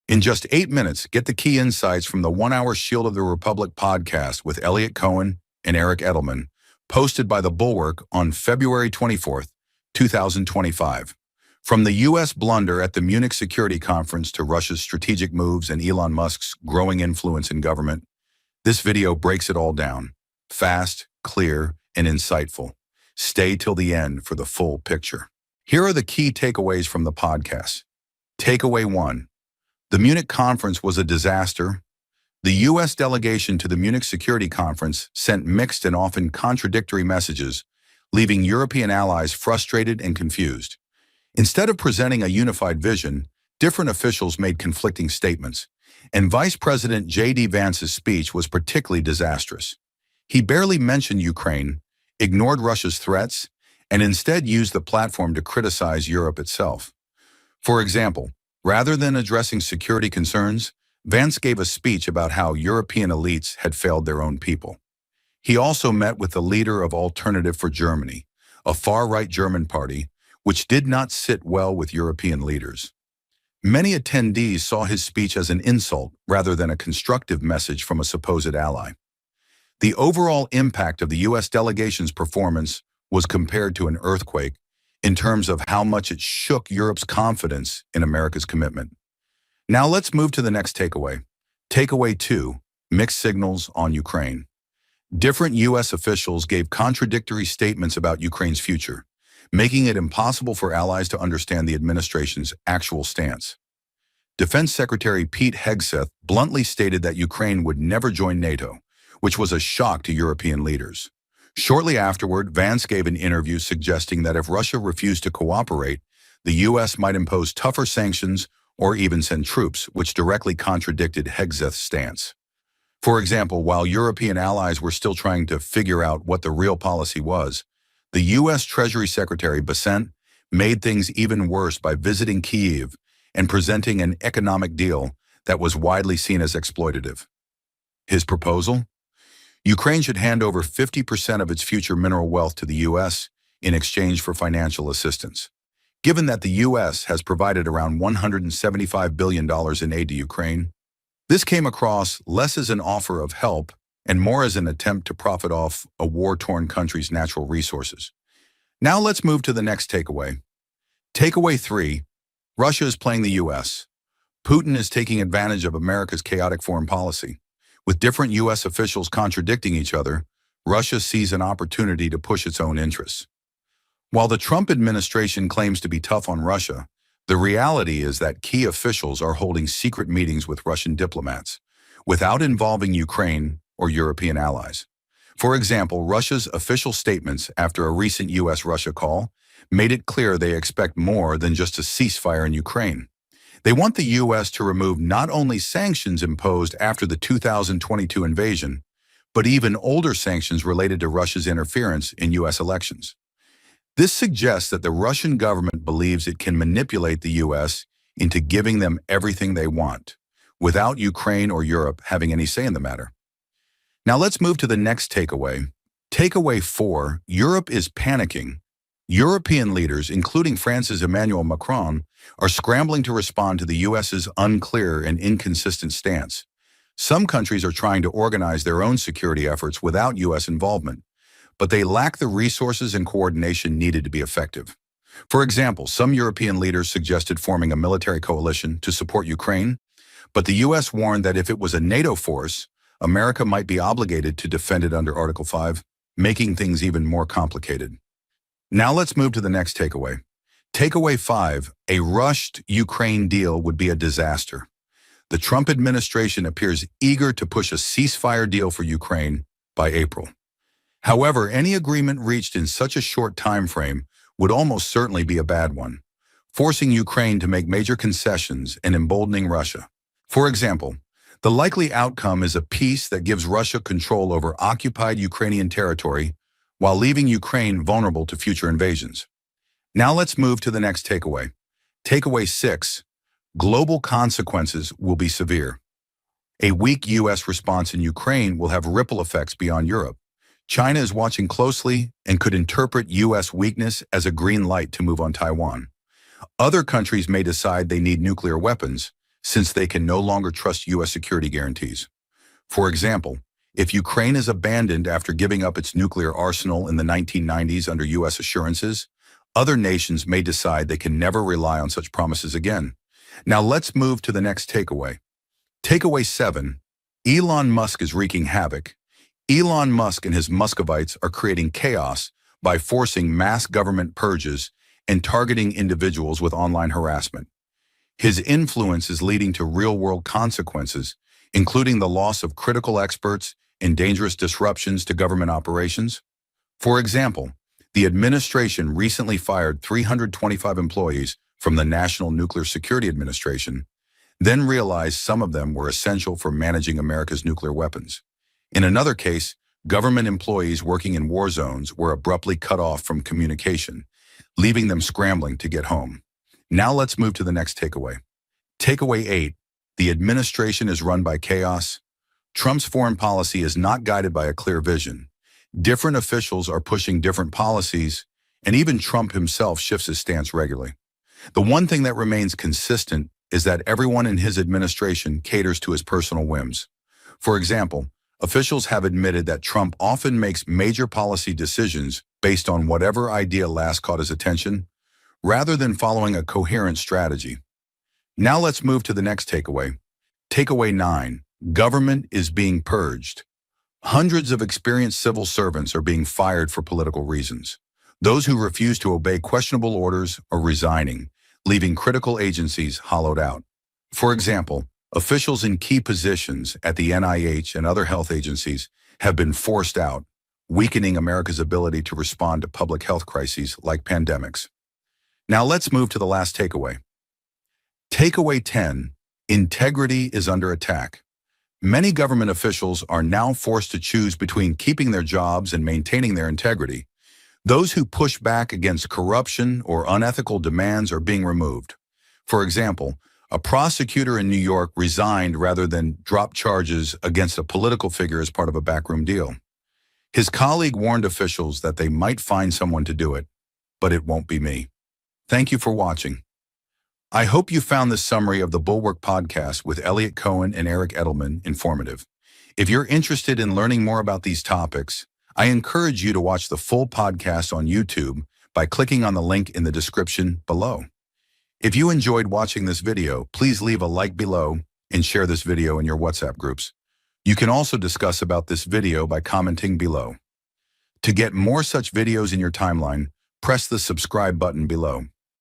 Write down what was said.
In just 8 minutes, get the key insights from the 1-hour Shield of the Republic podcast with Eliot Cohen and Eric Edelman, posted by the Bulwark on February 24th, 2025. From the U.S. blunder at the Munich Security Conference to Russia's strategic moves and Elon Musk's growing influence in government, this video breaks it all down. Fast, clear, and insightful. Stay till the end for the full picture. Here are the key takeaways from the podcast. Takeaway 1. The Munich conference was a disaster. The U.S. delegation to the Munich Security Conference sent mixed and often contradictory messages, leaving European allies frustrated and confused. Instead of presenting a unified vision, different officials made conflicting statements, and Vice President J.D. Vance's speech was particularly disastrous. He barely mentioned Ukraine, ignored Russia's threats, and instead used the platform to criticize Europe itself. For example, rather than addressing security concerns, Vance gave a speech about how European elites had failed their own people. He also met with the leader of Alternative for Germany, a far-right German party, which did not sit well with European leaders. Many attendees saw his speech as an insult rather than a constructive message from a supposed ally. The overall impact of the U.S. delegation's performance was compared to an earthquake in terms of how much it shook Europe's confidence in America's commitment. Now let's move to the next takeaway. Takeaway 2, mixed signals on Ukraine. Different U.S. officials gave contradictory statements about Ukraine's future, making it impossible for allies to understand the administration's actual stance. Defense Secretary Pete Hegseth bluntly stated that Ukraine would never join NATO, which was a shock to European leaders. Shortly afterward, Vance gave an interview suggesting that if Russia refused to cooperate, the U.S. might impose tougher sanctions or even send troops, which directly contradicted Hegseth's stance. For example, while European allies were still trying to figure out what the real policy was, the U.S. Treasury Secretary Bessent made things even worse by visiting Kyiv and presenting an economic deal that was widely seen as exploitative. His proposal? Ukraine should hand over 50% of its future mineral wealth to the U.S. in exchange for financial assistance. Given that the U.S. has provided around $175 billion in aid to Ukraine, this came across less as an offer of help and more as an attempt to profit off a war-torn country's natural resources. Now let's move to the next takeaway. Takeaway 3, Russia is playing the U.S. Putin is taking advantage of America's chaotic foreign policy. With different U.S. officials contradicting each other, Russia sees an opportunity to push its own interests. While the Trump administration claims to be tough on Russia, the reality is that key officials are holding secret meetings with Russian diplomats without involving Ukraine or European allies. For example, Russia's official statements after a recent U.S.-Russia call made it clear they expect more than just a ceasefire in Ukraine. They want the U.S. to remove not only sanctions imposed after the 2022 invasion, but even older sanctions related to Russia's interference in U.S. elections. This suggests that the Russian government believes it can manipulate the U.S. into giving them everything they want, without Ukraine or Europe having any say in the matter. Now let's move to the next takeaway. Takeaway 4, Europe is panicking. European leaders, including France's Emmanuel Macron, are scrambling to respond to the U.S.'s unclear and inconsistent stance. Some countries are trying to organize their own security efforts without U.S. involvement, but they lack the resources and coordination needed to be effective. For example, some European leaders suggested forming a military coalition to support Ukraine, but the U.S. warned that if it was a NATO force, America might be obligated to defend it under Article 5, making things even more complicated. Now let's move to the next takeaway. Takeaway 5, a rushed Ukraine deal would be a disaster. The Trump administration appears eager to push a ceasefire deal for Ukraine by April. However, any agreement reached in such a short time frame would almost certainly be a bad one, forcing Ukraine to make major concessions and emboldening Russia. For example, the likely outcome is a peace that gives Russia control over occupied Ukrainian territory while leaving Ukraine vulnerable to future invasions. Now let's move to the next takeaway. Takeaway 6, global consequences will be severe. A weak U.S. response in Ukraine will have ripple effects beyond Europe. China is watching closely and could interpret U.S. weakness as a green light to move on Taiwan. Other countries may decide they need nuclear weapons, since they can no longer trust U.S. security guarantees. For example, if Ukraine is abandoned after giving up its nuclear arsenal in the 1990s under U.S. assurances, other nations may decide they can never rely on such promises again. Now let's move to the next takeaway. Takeaway 7. Elon Musk is wreaking havoc. Elon Musk and his muskovites are creating chaos by forcing mass government purges and targeting individuals with online harassment. His influence is leading to real-world consequences, including the loss of critical experts and dangerous disruptions to government operations. For example, the administration recently fired 325 employees from the National Nuclear Security Administration, then realized some of them were essential for managing America's nuclear weapons. In another case, government employees working in war zones were abruptly cut off from communication, leaving them scrambling to get home. Now let's move to the next takeaway. Takeaway 8. The administration is run by chaos. Trump's foreign policy is not guided by a clear vision. Different officials are pushing different policies, and even Trump himself shifts his stance regularly. The one thing that remains consistent is that everyone in his administration caters to his personal whims. For example, officials have admitted that Trump often makes major policy decisions based on whatever idea last caught his attention, rather than following a coherent strategy. Now let's move to the next takeaway. Takeaway 9. Government is being purged. Hundreds of experienced civil servants are being fired for political reasons. Those who refuse to obey questionable orders are resigning, leaving critical agencies hollowed out. For example, officials in key positions at the NIH and other health agencies have been forced out, weakening America's ability to respond to public health crises like pandemics. Now let's move to the last takeaway. Takeaway 10. Integrity is under attack. Many government officials are now forced to choose between keeping their jobs and maintaining their integrity. Those who push back against corruption or unethical demands are being removed. For example, a prosecutor in New York resigned rather than drop charges against a political figure as part of a backroom deal. His colleague warned officials that they might find someone to do it, but it won't be me. Thank you for watching. I hope you found this summary of the Bulwark podcast with Eliot Cohen and Eric Edelman informative. If you're interested in learning more about these topics, I encourage you to watch the full podcast on YouTube by clicking on the link in the description below. If you enjoyed watching this video, please leave a like below and share this video in your WhatsApp groups. You can also discuss about this video by commenting below. To get more such videos in your timeline, press the subscribe button below.